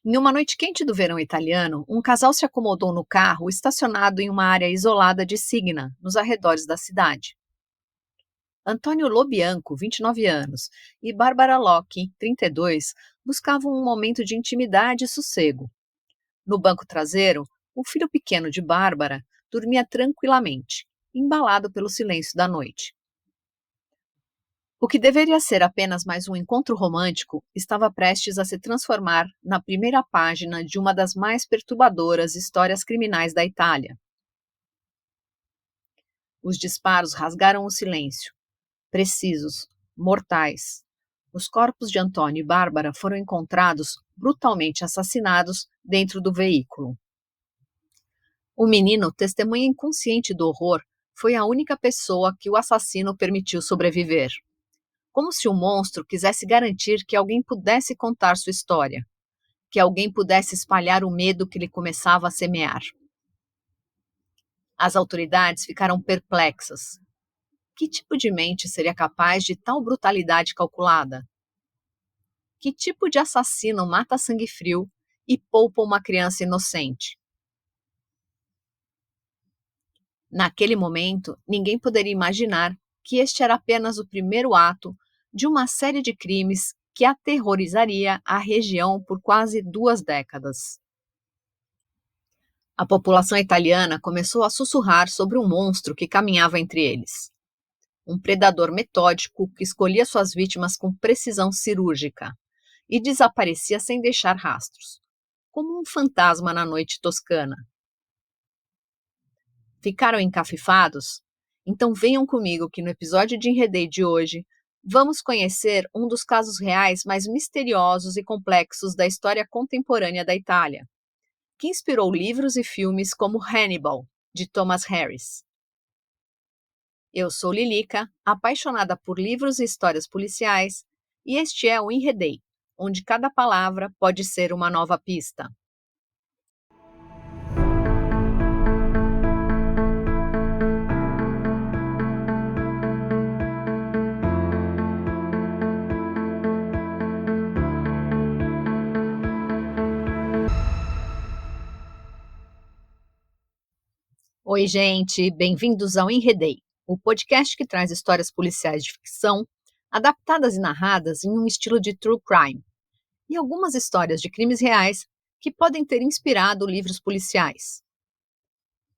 Em uma noite quente do verão italiano, um casal se acomodou no carro estacionado em uma área isolada de Signa, nos arredores da cidade. Antônio Lobianco, 29 anos, e Bárbara Locke, 32, buscavam um momento de intimidade e sossego. No banco traseiro, o filho pequeno de Bárbara dormia tranquilamente, embalado pelo silêncio da noite. O que deveria ser apenas mais um encontro romântico estava prestes a se transformar na primeira página de uma das mais perturbadoras histórias criminais da Itália. Os disparos rasgaram o silêncio, precisos, mortais. Os corpos de Antônio e Bárbara foram encontrados brutalmente assassinados dentro do veículo. O menino, testemunha inconsciente do horror, foi a única pessoa que o assassino permitiu sobreviver. Como se o monstro quisesse garantir que alguém pudesse contar sua história, que alguém pudesse espalhar o medo que ele começava a semear. As autoridades ficaram perplexas. Que tipo de mente seria capaz de tal brutalidade calculada? Que tipo de assassino mata a sangue frio e poupa uma criança inocente? Naquele momento, ninguém poderia imaginar que este era apenas o primeiro ato de uma série de crimes que aterrorizaria a região por quase 2 décadas. A população italiana começou a sussurrar sobre um monstro que caminhava entre eles. Um predador metódico que escolhia suas vítimas com precisão cirúrgica e desaparecia sem deixar rastros, como um fantasma na noite toscana. Ficaram encafifados? Então venham comigo que no episódio de Enredei de hoje vamos conhecer um dos casos reais mais misteriosos e complexos da história contemporânea da Itália, que inspirou livros e filmes como Hannibal, de Thomas Harris. Eu sou Lilica, apaixonada por livros e histórias policiais, e este é o Enredei, onde cada palavra pode ser uma nova pista. Oi, gente, bem-vindos ao Enredei, o podcast que traz histórias policiais de ficção, adaptadas e narradas em um estilo de true crime, e algumas histórias de crimes reais que podem ter inspirado livros policiais.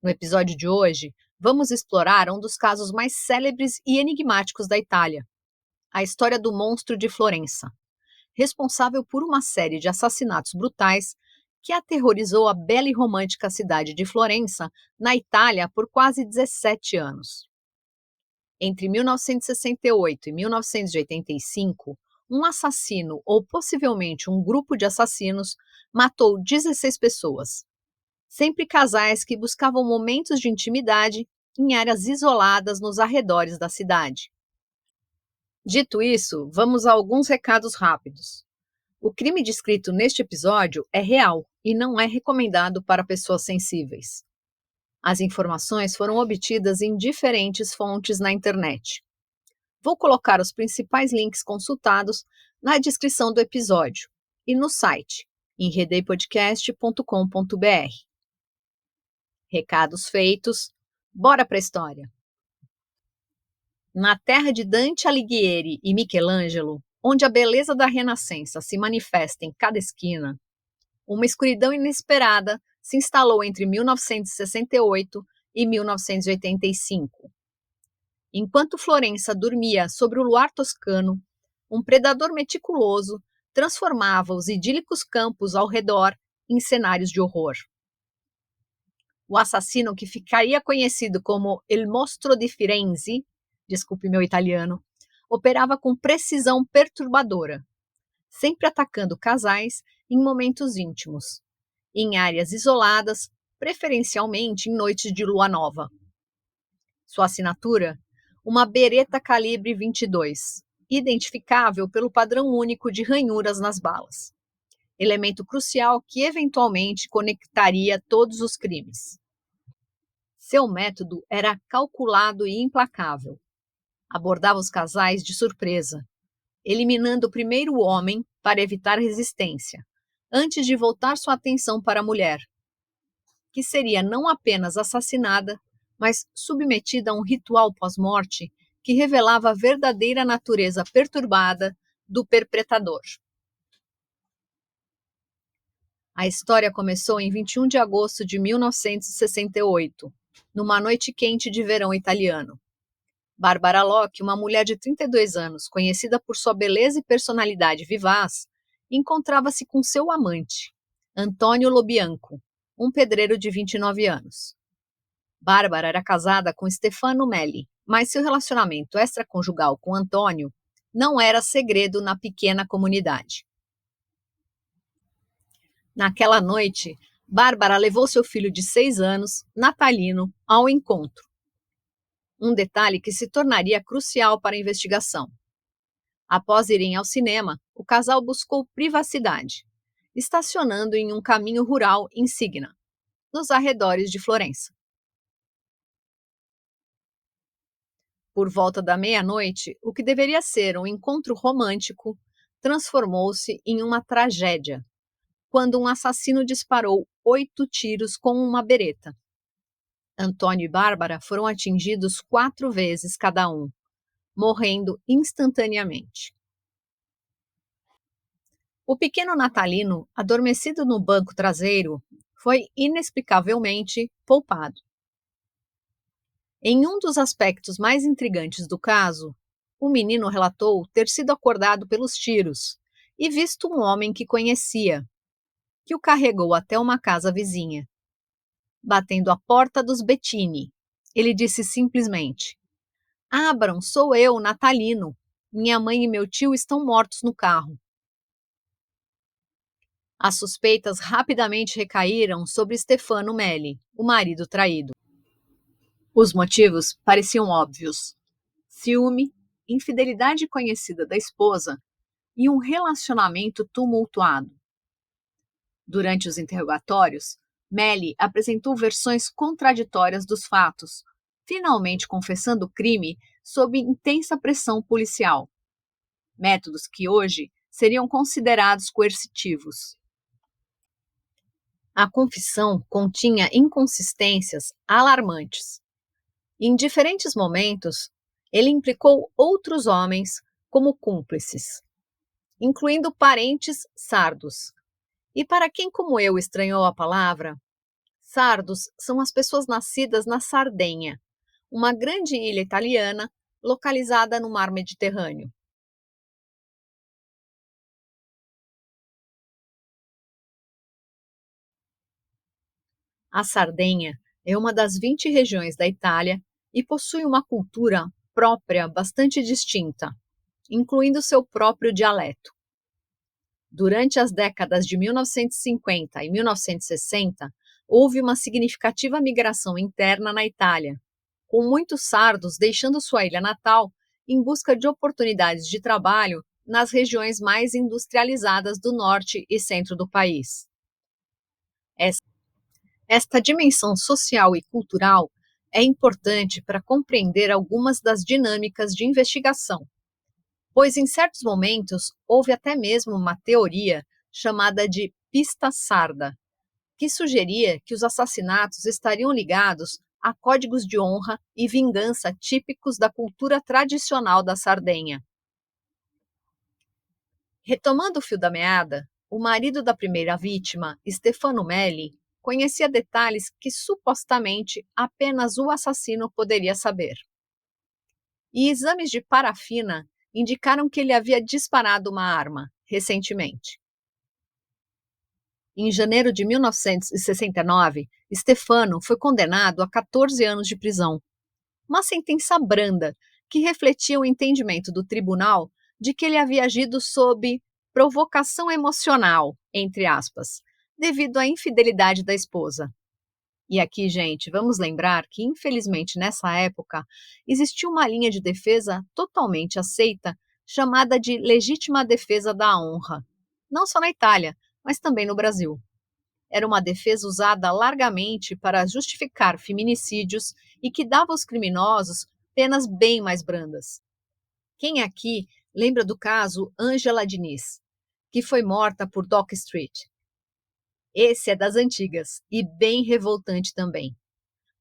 No episódio de hoje, vamos explorar um dos casos mais célebres e enigmáticos da Itália, a história do monstro de Florença, responsável por uma série de assassinatos brutais que aterrorizou a bela e romântica cidade de Florença, na Itália, por quase 17 anos. Entre 1968 e 1985, um assassino, ou possivelmente um grupo de assassinos, matou 16 pessoas, sempre casais que buscavam momentos de intimidade em áreas isoladas nos arredores da cidade. Dito isso, vamos a alguns recados rápidos. O crime descrito neste episódio é real e não é recomendado para pessoas sensíveis. As informações foram obtidas em diferentes fontes na internet. Vou colocar os principais links consultados na descrição do episódio e no site enredeipodcast.com.br. Recados feitos, bora para a história! Na terra de Dante Alighieri e Michelangelo, onde a beleza da Renascença se manifesta em cada esquina, uma escuridão inesperada se instalou entre 1968 e 1985. Enquanto Florença dormia sobre o luar toscano, um predador meticuloso transformava os idílicos campos ao redor em cenários de horror. O assassino, que ficaria conhecido como Il Mostro di Firenze, desculpe meu italiano, operava com precisão perturbadora, sempre atacando casais em momentos íntimos, em áreas isoladas, preferencialmente em noites de lua nova. Sua assinatura? Uma beretta calibre 22, identificável pelo padrão único de ranhuras nas balas, elemento crucial que eventualmente conectaria todos os crimes. Seu método era calculado e implacável. Abordava os casais de surpresa, eliminando primeiro o homem para evitar resistência, antes de voltar sua atenção para a mulher, que seria não apenas assassinada, mas submetida a um ritual pós-morte que revelava a verdadeira natureza perturbada do perpetrador. A história começou em 21 de agosto de 1968, numa noite quente de verão italiano. Barbara Locke, uma mulher de 32 anos, conhecida por sua beleza e personalidade vivaz, encontrava-se com seu amante, Antonio Lobianco, um pedreiro de 29 anos. Bárbara era casada com Stefano Melli, mas seu relacionamento extraconjugal com Antônio não era segredo na pequena comunidade. Naquela noite, Bárbara levou seu filho de 6 anos, Natalino, ao encontro. Um detalhe que se tornaria crucial para a investigação. Após irem ao cinema, o casal buscou privacidade, estacionando em um caminho rural em Signa, nos arredores de Florença. Por volta da meia-noite, o que deveria ser um encontro romântico transformou-se em uma tragédia, quando um assassino disparou 8 tiros com uma bereta. Antônio e Bárbara foram atingidos 4 vezes cada um, morrendo instantaneamente. O pequeno Natalino, adormecido no banco traseiro, foi inexplicavelmente poupado. Em um dos aspectos mais intrigantes do caso, o menino relatou ter sido acordado pelos tiros e visto um homem que conhecia, que o carregou até uma casa vizinha. Batendo à porta dos Bettini, ele disse simplesmente: "Abram, sou eu, Natalino. Minha mãe e meu tio estão mortos no carro." As suspeitas rapidamente recaíram sobre Stefano Melli, o marido traído. Os motivos pareciam óbvios: ciúme, infidelidade conhecida da esposa e um relacionamento tumultuado. Durante os interrogatórios, Melli apresentou versões contraditórias dos fatos, finalmente confessando o crime sob intensa pressão policial. Métodos que hoje seriam considerados coercitivos. A confissão continha inconsistências alarmantes. Em diferentes momentos, ele implicou outros homens como cúmplices, incluindo parentes sardos. E para quem como eu estranhou a palavra, sardos são as pessoas nascidas na Sardenha, uma grande ilha italiana localizada no mar Mediterrâneo. A Sardenha é uma das 20 regiões da Itália e possui uma cultura própria bastante distinta, incluindo seu próprio dialeto. Durante as décadas de 1950 e 1960, houve uma significativa migração interna na Itália, com muitos sardos deixando sua ilha natal em busca de oportunidades de trabalho nas regiões mais industrializadas do norte e centro do país. Esta dimensão social e cultural é importante para compreender algumas das dinâmicas de investigação, pois em certos momentos houve até mesmo uma teoria chamada de pista sarda, que sugeria que os assassinatos estariam ligados a códigos de honra e vingança típicos da cultura tradicional da Sardenha. Retomando o fio da meada, o marido da primeira vítima, Stefano Melli, conhecia detalhes que supostamente apenas o assassino poderia saber. E exames de parafina indicaram que ele havia disparado uma arma recentemente. Em janeiro de 1969, Stefano foi condenado a 14 anos de prisão, uma sentença branda que refletia o entendimento do tribunal de que ele havia agido sob provocação emocional, entre aspas, devido à infidelidade da esposa. E aqui, gente, vamos lembrar que, infelizmente, nessa época, existia uma linha de defesa totalmente aceita, chamada de legítima defesa da honra, não só na Itália, mas também no Brasil. Era uma defesa usada largamente para justificar feminicídios e que dava aos criminosos penas bem mais brandas. Quem aqui lembra do caso Angela Diniz, que foi morta por Dock Street, Esse é das antigas e bem revoltante também.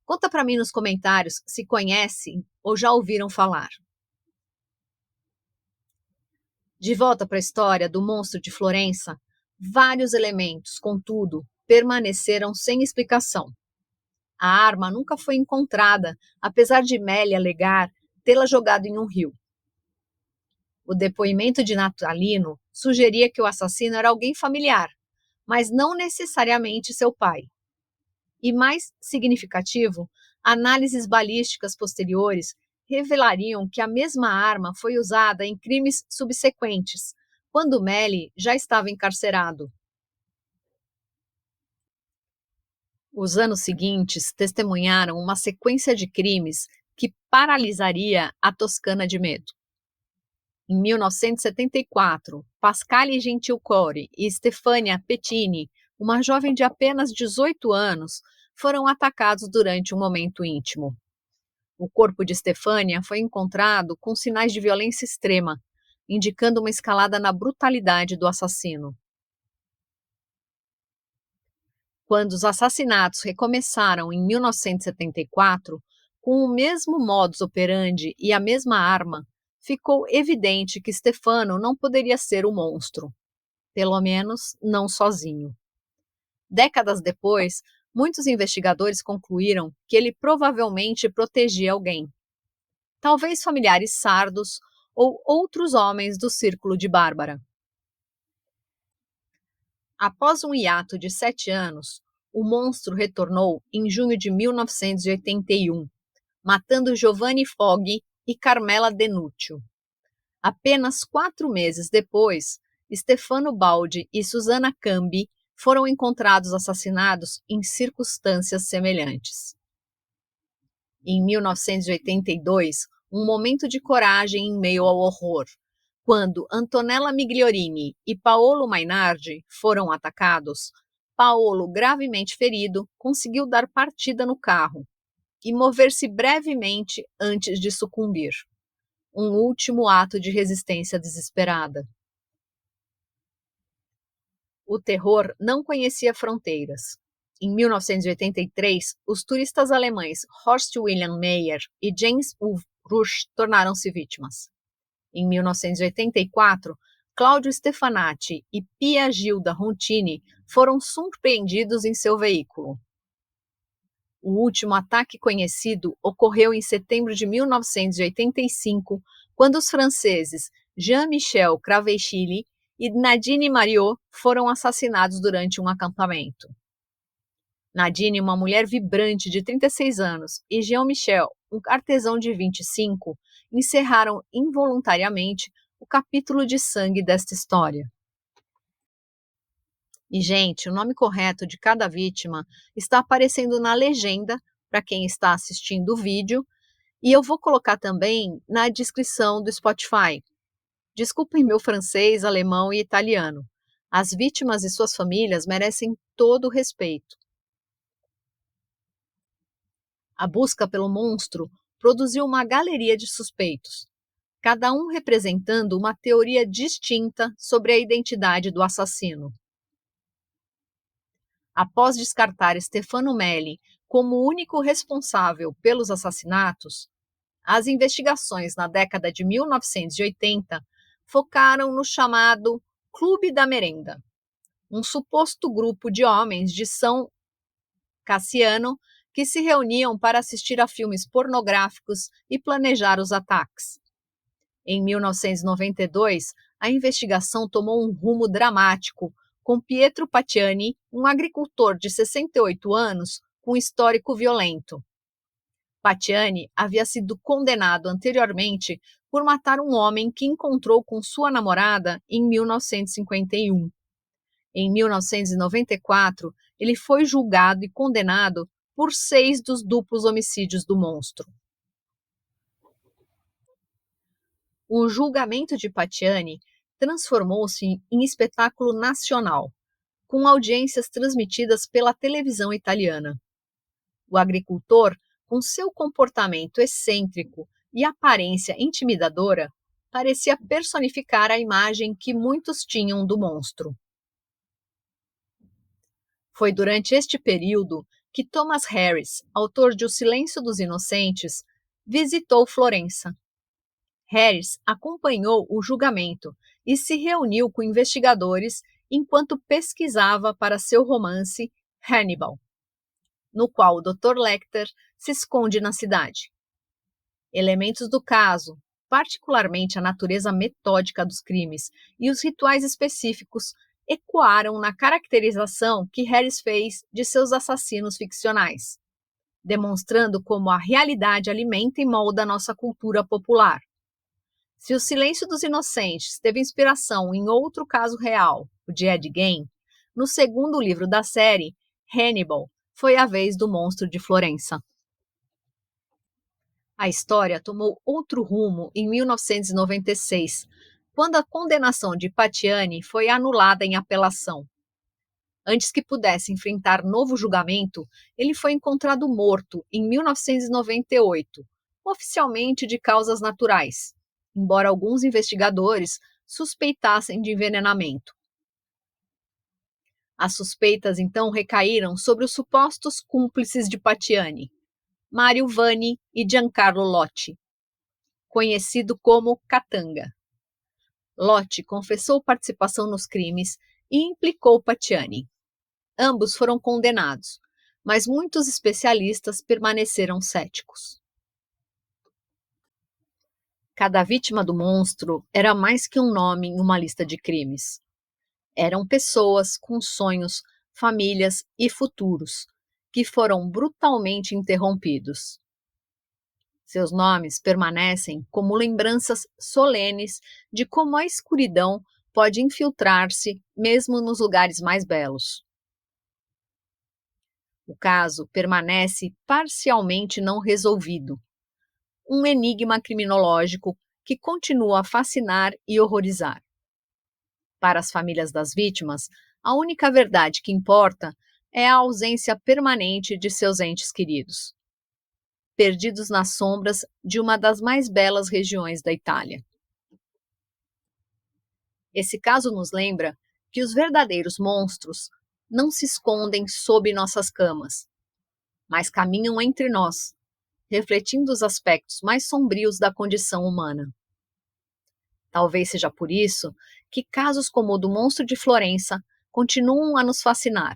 Conta para mim nos comentários se conhecem ou já ouviram falar. De volta para a história do monstro de Florença, vários elementos, contudo, permaneceram sem explicação. A arma nunca foi encontrada, apesar de Melly alegar tê-la jogado em um rio. O depoimento de Natalino sugeria que o assassino era alguém familiar, mas não necessariamente seu pai. E mais significativo, análises balísticas posteriores revelariam que a mesma arma foi usada em crimes subsequentes, quando Melly já estava encarcerado. Os anos seguintes testemunharam uma sequência de crimes que paralisaria a Toscana de medo. Em 1974, Pascale Gentilcore e Stefania Pettini, uma jovem de apenas 18 anos, foram atacados durante um momento íntimo. O corpo de Stefania foi encontrado com sinais de violência extrema, indicando uma escalada na brutalidade do assassino. Quando os assassinatos recomeçaram em 1974, com o mesmo modus operandi e a mesma arma, ficou evidente que Stefano não poderia ser o monstro. Pelo menos, não sozinho. Décadas depois, muitos investigadores concluíram que ele provavelmente protegia alguém. Talvez familiares sardos ou outros homens do círculo de Bárbara. Após um hiato de 7 anos, o monstro retornou em junho de 1981, matando Giovanni Foggi e Carmela Denúcio. Apenas 4 meses depois, Stefano Baldi e Susana Cambi foram encontrados assassinados em circunstâncias semelhantes. Em 1982, um momento de coragem em meio ao horror, quando Antonella Migliorini e Paolo Mainardi foram atacados, Paolo, gravemente ferido, conseguiu dar partida no carro e mover-se brevemente antes de sucumbir. Um último ato de resistência desesperada. O terror não conhecia fronteiras. Em 1983, os turistas alemães Horst Wilhelm Meyer e James Uwe Rusch tornaram-se vítimas. Em 1984, Claudio Stefanati e Pia Gilda Rontini foram surpreendidos em seu veículo. O último ataque conhecido ocorreu em setembro de 1985, quando os franceses Jean-Michel Craveschilly e Nadine Mariot foram assassinados durante um acampamento. Nadine, uma mulher vibrante de 36 anos, e Jean-Michel, um artesão de 25, encerraram involuntariamente o capítulo de sangue desta história. E, gente, o nome correto de cada vítima está aparecendo na legenda para quem está assistindo o vídeo, e eu vou colocar também na descrição do Spotify. Desculpem meu francês, alemão e italiano. As vítimas e suas famílias merecem todo o respeito. A busca pelo monstro produziu uma galeria de suspeitos, cada um representando uma teoria distinta sobre a identidade do assassino. Após descartar Stefano Melli como único responsável pelos assassinatos, as investigações na década de 1980 focaram no chamado Clube da Merenda, um suposto grupo de homens de São Cassiano que se reuniam para assistir a filmes pornográficos e planejar os ataques. Em 1992, a investigação tomou um rumo dramático, com Pietro Pacciani, um agricultor de 68 anos com histórico violento. Pacciani havia sido condenado anteriormente por matar um homem que encontrou com sua namorada em 1951. Em 1994, ele foi julgado e condenado por 6 dos duplos homicídios do monstro. O julgamento de Pacciani transformou-se em espetáculo nacional, com audiências transmitidas pela televisão italiana. O agricultor, com seu comportamento excêntrico e aparência intimidadora, parecia personificar a imagem que muitos tinham do monstro. Foi durante este período que Thomas Harris, autor de O Silêncio dos Inocentes, visitou Florença. Harris acompanhou o julgamento e se reuniu com investigadores enquanto pesquisava para seu romance Hannibal, no qual o Dr. Lecter se esconde na cidade. Elementos do caso, particularmente a natureza metódica dos crimes e os rituais específicos, ecoaram na caracterização que Harris fez de seus assassinos ficcionais, demonstrando como a realidade alimenta e molda nossa cultura popular. Se O Silêncio dos Inocentes teve inspiração em outro caso real, o de Ed Gein, no segundo livro da série, Hannibal, foi a vez do monstro de Florença. A história tomou outro rumo em 1996, quando a condenação de Pacciani foi anulada em apelação. Antes que pudesse enfrentar novo julgamento, ele foi encontrado morto em 1998, oficialmente de causas naturais, embora alguns investigadores suspeitassem de envenenamento. As suspeitas então recaíram sobre os supostos cúmplices de Pacciani, Mario Vanni e Giancarlo Lotti, conhecido como Katanga. Lotti confessou participação nos crimes e implicou Pacciani. Ambos foram condenados, mas muitos especialistas permaneceram céticos. Cada vítima do monstro era mais que um nome em uma lista de crimes. Eram pessoas com sonhos, famílias e futuros, que foram brutalmente interrompidos. Seus nomes permanecem como lembranças solenes de como a escuridão pode infiltrar-se mesmo nos lugares mais belos. O caso permanece parcialmente não resolvido, um enigma criminológico que continua a fascinar e horrorizar. Para as famílias das vítimas, a única verdade que importa é a ausência permanente de seus entes queridos, perdidos nas sombras de uma das mais belas regiões da Itália. Esse caso nos lembra que os verdadeiros monstros não se escondem sob nossas camas, mas caminham entre nós, refletindo os aspectos mais sombrios da condição humana. Talvez seja por isso que casos como o do monstro de Florença continuam a nos fascinar.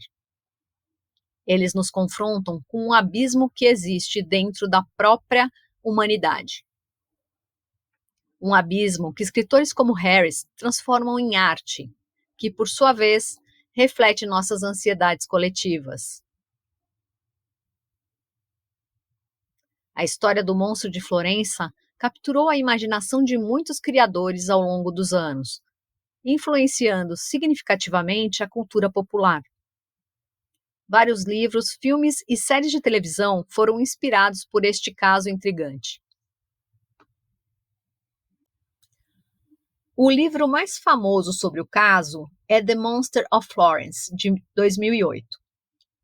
Eles nos confrontam com um abismo que existe dentro da própria humanidade. Um abismo que escritores como Harris transformam em arte, que, por sua vez, reflete nossas ansiedades coletivas. A história do monstro de Florença capturou a imaginação de muitos criadores ao longo dos anos, influenciando significativamente a cultura popular. Vários livros, filmes e séries de televisão foram inspirados por este caso intrigante. O livro mais famoso sobre o caso é The Monster of Florence, de 2008,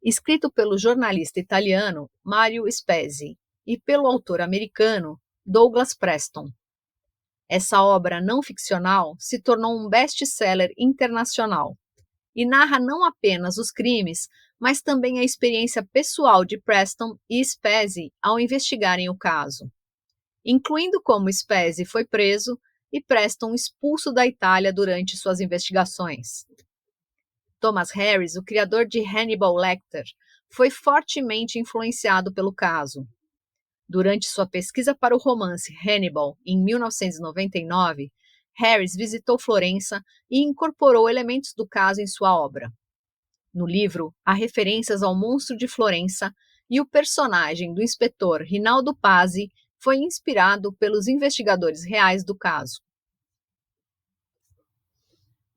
escrito pelo jornalista italiano Mario Spezzi e pelo autor americano Douglas Preston. Essa obra não ficcional se tornou um best-seller internacional e narra não apenas os crimes, mas também a experiência pessoal de Preston e Spezzi ao investigarem o caso, incluindo como Spezzi foi preso e Preston expulso da Itália durante suas investigações. Thomas Harris, o criador de Hannibal Lecter, foi fortemente influenciado pelo caso. Durante sua pesquisa para o romance Hannibal, em 1999, Harris visitou Florença e incorporou elementos do caso em sua obra. No livro, há referências ao monstro de Florença e o personagem do inspetor Rinaldo Pazzi foi inspirado pelos investigadores reais do caso.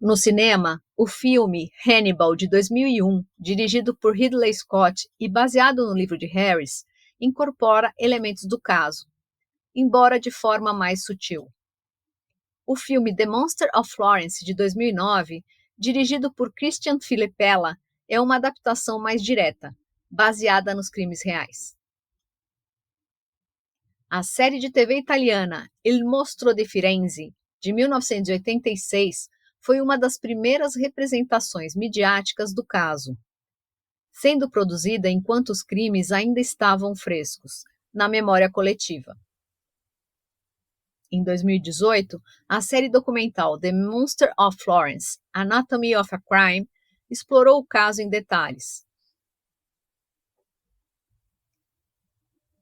No cinema, o filme Hannibal, de 2001, dirigido por Ridley Scott e baseado no livro de Harris, incorpora elementos do caso, embora de forma mais sutil. O filme The Monster of Florence, de 2009, dirigido por Christian Filipella, é uma adaptação mais direta, baseada nos crimes reais. A série de TV italiana Il Mostro di Firenze, de 1986, foi uma das primeiras representações midiáticas do caso. sendo produzida enquanto os crimes ainda estavam frescos na memória coletiva. Em 2018, a série documental The Monster of Florence: Anatomy of a Crime explorou o caso em detalhes.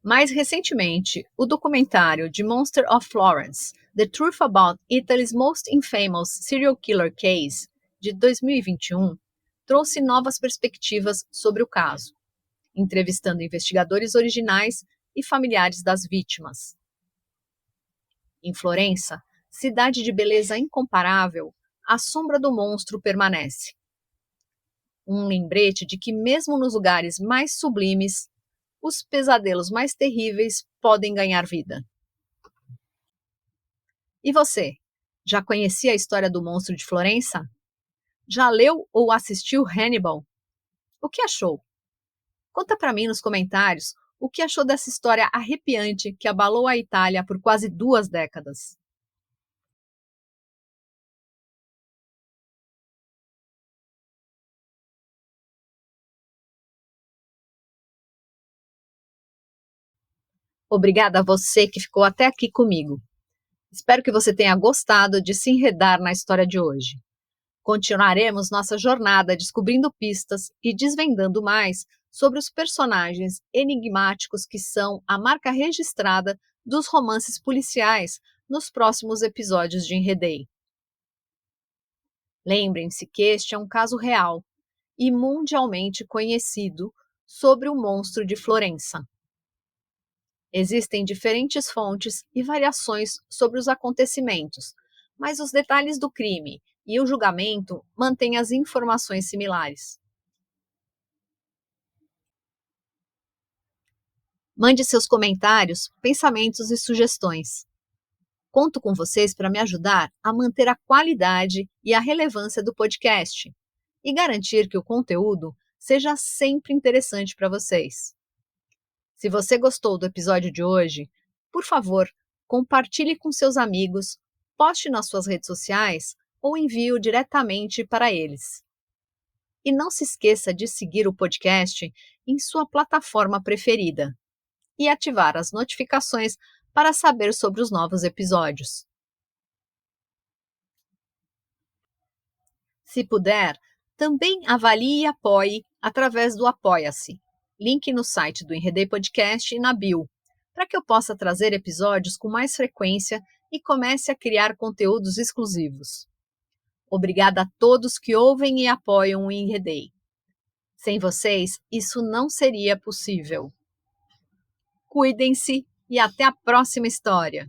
Mais recentemente, o documentário The Monster of Florence: The Truth About Italy's Most Infamous Serial Killer Case, de 2021, trouxe novas perspectivas sobre o caso, entrevistando investigadores originais e familiares das vítimas. Em Florença, cidade de beleza incomparável, a sombra do monstro permanece. Um lembrete de que, mesmo nos lugares mais sublimes, os pesadelos mais terríveis podem ganhar vida. E você, já conhecia a história do monstro de Florença? Já leu ou assistiu Hannibal? O que achou? Conta para mim nos comentários o que achou dessa história arrepiante que abalou a Itália por quase 2 décadas. Obrigada a você que ficou até aqui comigo. Espero que você tenha gostado de se enredar na história de hoje. Continuaremos nossa jornada descobrindo pistas e desvendando mais sobre os personagens enigmáticos que são a marca registrada dos romances policiais nos próximos episódios de Enredei. Lembrem-se que este é um caso real e mundialmente conhecido sobre o monstro de Florença. Existem diferentes fontes e variações sobre os acontecimentos, mas os detalhes do crime e o julgamento mantêm as informações similares. Mande seus comentários, pensamentos e sugestões. Conto com vocês para me ajudar a manter a qualidade e a relevância do podcast e garantir que o conteúdo seja sempre interessante para vocês. Se você gostou do episódio de hoje, por favor, compartilhe com seus amigos, poste nas suas redes sociais ou envie-o diretamente para eles. E não se esqueça de seguir o podcast em sua plataforma preferida e ativar as notificações para saber sobre os novos episódios. Se puder, também avalie e apoie através do Apoia-se. Link no site do Enredei Podcast e na bio, para que eu possa trazer episódios com mais frequência e comece a criar conteúdos exclusivos. Obrigada a todos que ouvem e apoiam o Enredei. Sem vocês, isso não seria possível. Cuidem-se e até a próxima história!